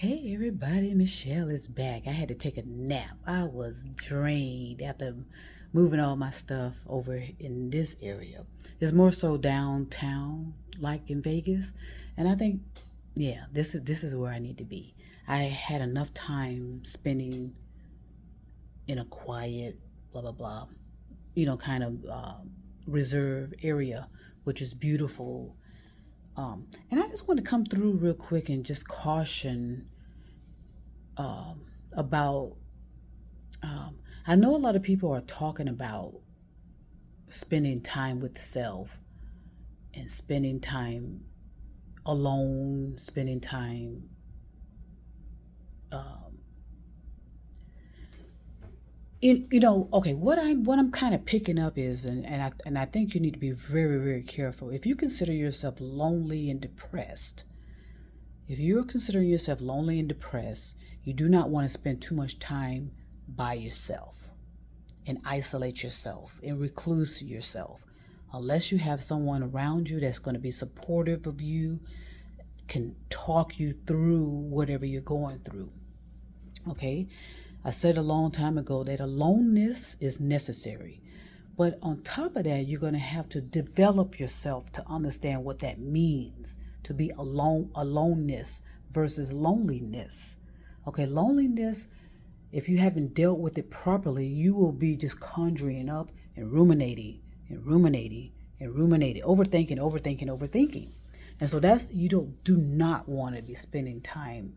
Hey everybody, Michelle is back. I had to take a nap. I was drained after moving all my stuff over in this area. It's more so downtown, like in Vegas, and I think, yeah, this is where I need to be. I had enough time spending in a quiet, blah blah blah, kind of reserve area, which is beautiful. And I just want to come through real quick and just caution about. Um, I know a lot of people are talking about spending time with self and spending time alone, spending time. Um, okay. What I'm kind of picking up is, and I think you need to be very very careful. If you consider yourself lonely and depressed, if you're considering yourself lonely and depressed, you do not want to spend too much time by yourself and isolate yourself and recluse yourself unless you have someone around you that's going to be supportive of you, can talk you through whatever you're going through. Okay, I said a long time ago that aloneness is necessary, but on top of that you're going to have to develop yourself to understand what that means to be aloneness versus loneliness. Okay, loneliness, if you haven't dealt with it properly, you will be just conjuring up and ruminating and ruminating and ruminating, overthinking. And so that's, you do not want to be spending time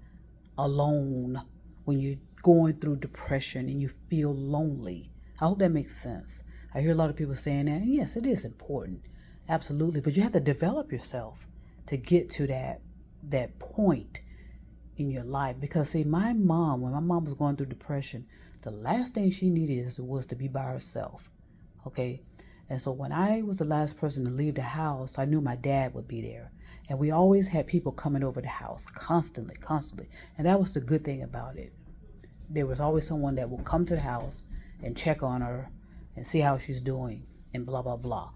alone when you're going through depression and you feel lonely. I hope that makes sense. I hear a lot of people saying that, and yes, it is important. Absolutely. But you have to develop yourself to get to that point in your life. Because see, my mom, when my mom was going through depression, the last thing she needed was to be by herself. Okay. And so when I was the last person to leave the house, I knew my dad would be there. And we always had people coming over the house constantly. And that was the good thing about it. There was always someone that would come to the house and check on her and see how she's doing and blah, blah, blah.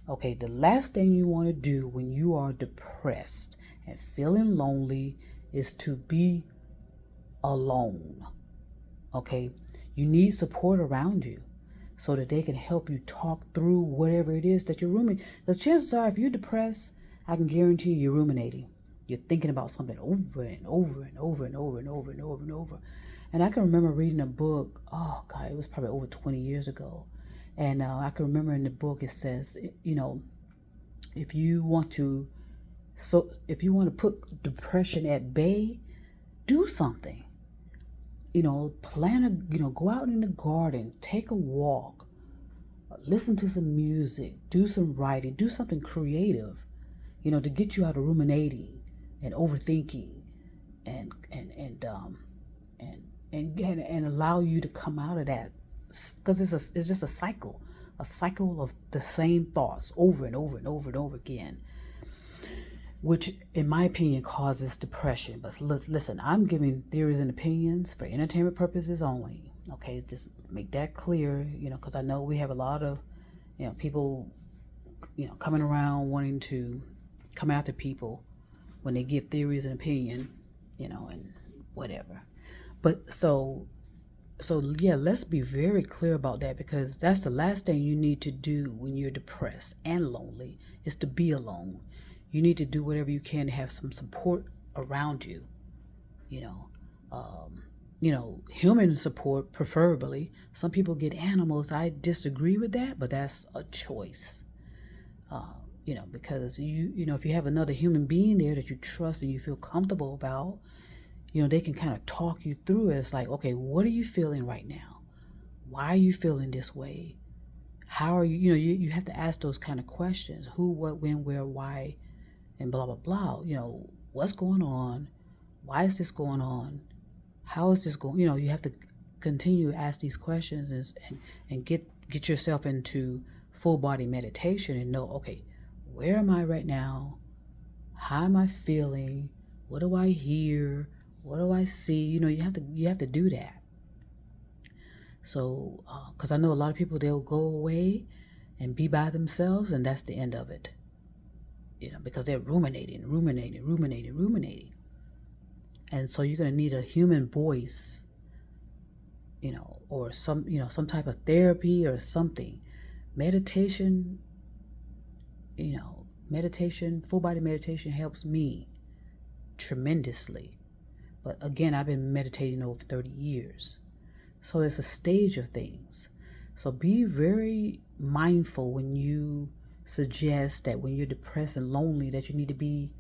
Okay, the last thing you want to do when you are depressed and feeling lonely is to be alone. Okay, you need support around you so that they can help you talk through whatever it is that you're ruminating. Because chances are, if you're depressed, I can guarantee you're ruminating. You're thinking about something over and over and over and over and over and over and over. And I can remember reading a book, oh God, it was probably over 20 years ago. And I can remember in the book it says, if you want to, if you want to put depression at bay, do something. Go out in the garden, take a walk, listen to some music, do some writing, do something creative, to get you out of ruminating and overthinking and allow you to come out of that, because it's just a cycle of the same thoughts over and over and over and over again, which in my opinion causes depression. But listen, I'm giving theories and opinions for entertainment purposes only. Okay, just make that clear, because I know we have a lot of people coming around wanting to come after people when they give theories and opinion, and whatever. But so yeah, let's be very clear about that, because that's the last thing you need to do when you're depressed and lonely, is to be alone. You need to do whatever you can to have some support around you, you know, um, human support preferably. Some people get animals. I disagree with that, but that's a choice. Because if you have another human being there that you trust and you feel comfortable about, they can kind of talk you through it. It's like, okay, what are you feeling right now? Why are you feeling this way? How are you, you have to ask those kind of questions. Who, what, when, where, why, and blah, blah, blah. What's going on? Why is this going on? How is this going? You have to continue to ask these questions and get yourself into full body meditation and know, okay, where am I right now? How am I feeling? What do I hear? What do I see? You have to do that. So, because I know a lot of people, they'll go away and be by themselves, and that's the end of it. Because they're ruminating. And so you're going to need a human voice, or some type of therapy or something. Meditation, full body meditation helps me tremendously. But again, I've been meditating over 30 years. So it's a stage of things. So be very mindful when you suggest that when you're depressed and lonely that you need to be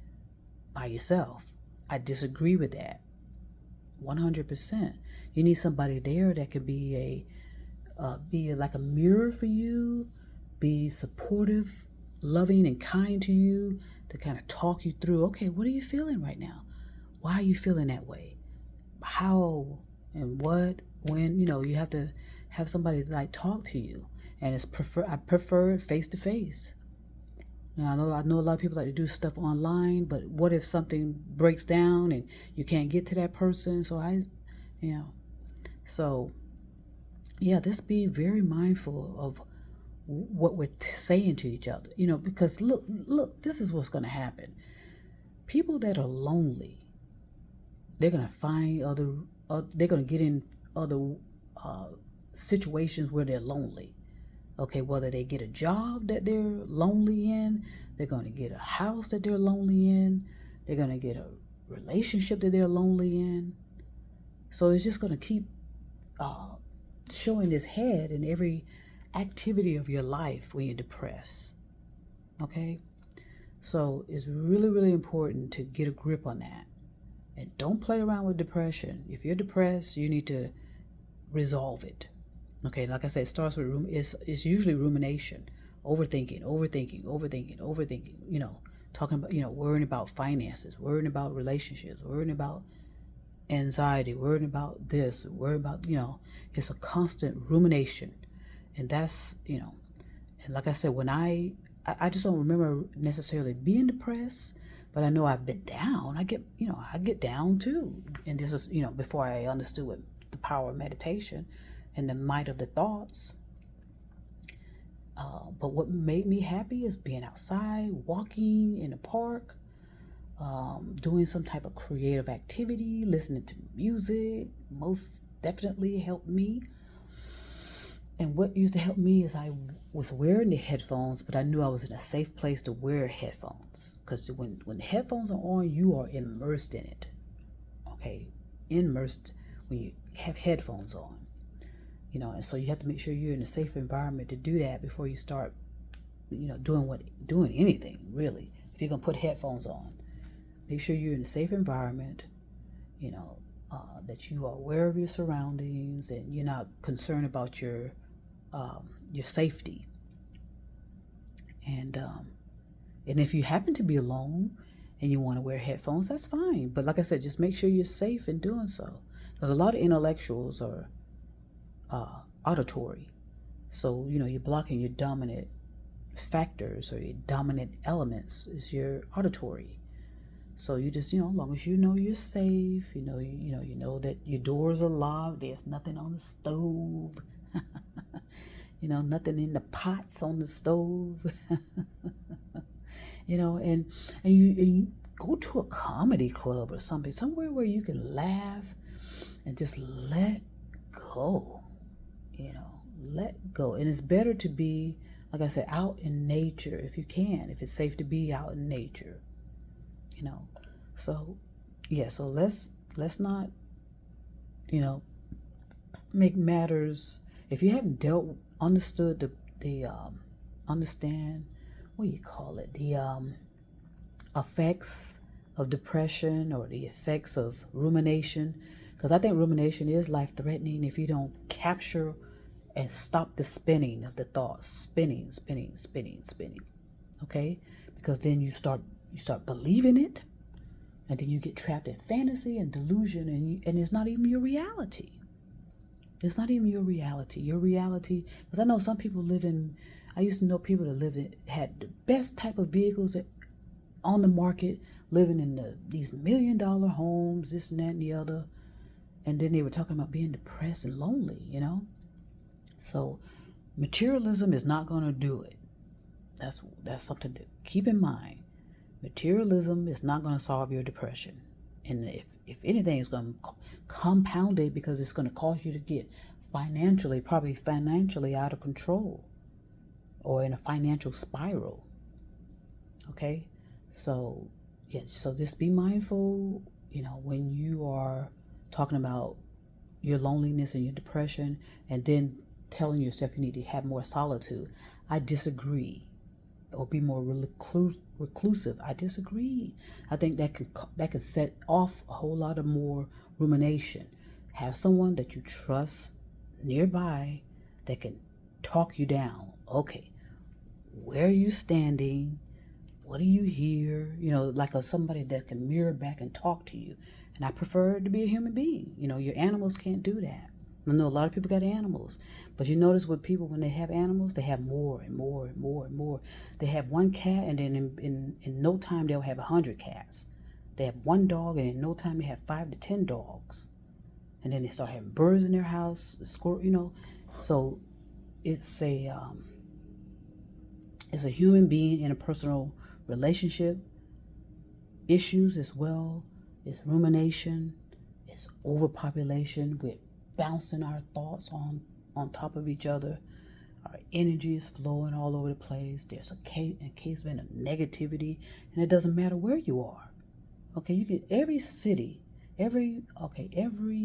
by yourself. I disagree with that 100%. You need somebody there that could be like a mirror for you, be supportive, loving, and kind to you, to kind of talk you through, okay, what are you feeling right now? Why are you feeling that way? How and what, when, you have to have somebody like talk to you. And I prefer face to face. Now, I know a lot of people like to do stuff online, but what if something breaks down and you can't get to that person? So just be very mindful of what we're saying to each other, because look, this is what's going to happen. People that are lonely, they're going to find they're going to get in other situations where they're lonely. Okay, whether they get a job that they're lonely in, they're going to get a house that they're lonely in, they're going to get a relationship that they're lonely in. So it's just going to keep showing its head in every activity of your life when you're depressed. Okay? So it's really, really important to get a grip on that. And don't play around with depression. If you're depressed, you need to resolve it. Okay, like I said, it starts with it's usually rumination, overthinking, talking about, worrying about finances, worrying about relationships, worrying about anxiety, worrying about this, worrying about, it's a constant rumination. And that's, and like I said, when I just don't remember necessarily being depressed, but I know I've been down. I get down too. And this was, before I understood what the power of meditation and the might of the thoughts. But what made me happy is being outside, walking in the park, doing some type of creative activity, listening to music, most definitely helped me. And what used to help me is I was wearing the headphones, but I knew I was in a safe place to wear headphones. Because when the headphones are on, you are immersed in it. Okay? Immersed when you have headphones on. And so you have to make sure you're in a safe environment to do that before you start, doing anything, really. If you're going to put headphones on, make sure you're in a safe environment, that you are aware of your surroundings and you're not concerned about your safety. And if you happen to be alone and you want to wear headphones, that's fine. But like I said, just make sure you're safe in doing so. Because a lot of intellectuals are auditory. So, you're blocking your dominant factors or your dominant elements is your auditory. So you just, as long as you know you're safe, you know that your doors are locked, there's nothing on the stove, nothing in the pots on the stove, and you go to a comedy club or something, somewhere where you can laugh and just let go, let go. And it's better to be, like I said, out in nature if you can, if it's safe to be out in nature. So let's not, make matters, if you haven't understood understand, what do you call it, the effects of depression or the effects of rumination, because I think rumination is life-threatening if you don't capture and stop the spinning of the thoughts, spinning, okay? Because then you start believing it, and then you get trapped in fantasy and delusion, and it's not even your reality. It's not even your reality. Your reality, because I know some people I used to know people that had the best type of vehicles on the market, living in these $1 million homes, this and that and the other, and then they were talking about being depressed and lonely, So materialism is not going to do it. That's something to keep in mind. Materialism is not going to solve your depression. And if anything is going to compound it, because it's going to cause you to get probably financially out of control or in a financial spiral. Okay? So, yeah, so just be mindful, when you are talking about your loneliness and your depression and then telling yourself you need to have more solitude. I disagree. Or be more reclusive. I disagree. I think that can set off a whole lot of more rumination. Have someone that you trust nearby that can talk you down. Okay, where are you standing? What do you hear? Like somebody that can mirror back and talk to you. And I prefer to be a human being. Your animals can't do that. I know a lot of people got animals, but you notice with people, when they have animals, they have more and more and more and more. They have one cat, and then in no time they'll have 100 cats. They have one dog, and in no time they have 5 to 10 dogs. And then they start having birds in their house, squirrel. So it's a human being in a personal relationship issues as well. It's rumination. It's overpopulation with bouncing our thoughts on top of each other. Our energy is flowing all over the place. There's a encasement of negativity, and it doesn't matter where you are. Okay, you can every city, every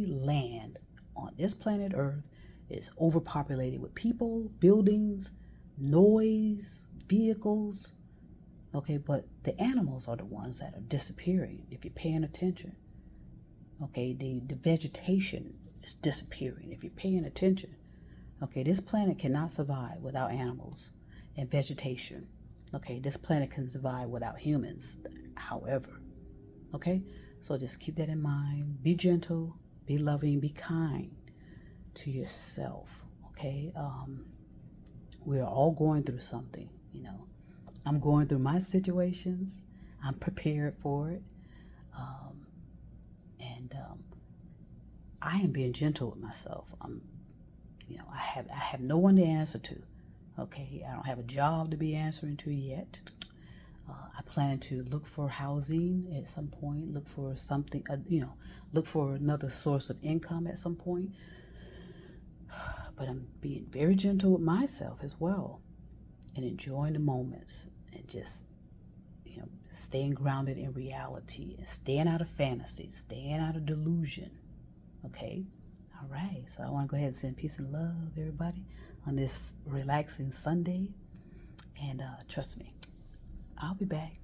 land on this planet Earth is overpopulated with people, buildings, noise, vehicles. Okay, but the animals are the ones that are disappearing if you're paying attention. Okay, the vegetation is disappearing if you're paying attention. Okay, this planet cannot survive without animals and vegetation. Okay, this planet can survive without humans, however. Okay, so just keep that in mind. Be gentle, be loving, be kind to yourself. Okay, we're all going through something. I'm going through my situations. I'm prepared for it. And I am being gentle with myself. I have no one to answer to. Okay, I don't have a job to be answering to yet. I plan to look for housing at some point. Look for something. Look for another source of income at some point. But I'm being very gentle with myself as well, and enjoying the moments, and just staying grounded in reality, and staying out of fantasy, staying out of delusion. Okay? All right. So I want to go ahead and send peace and love, everybody, on this relaxing Sunday. And trust me, I'll be back.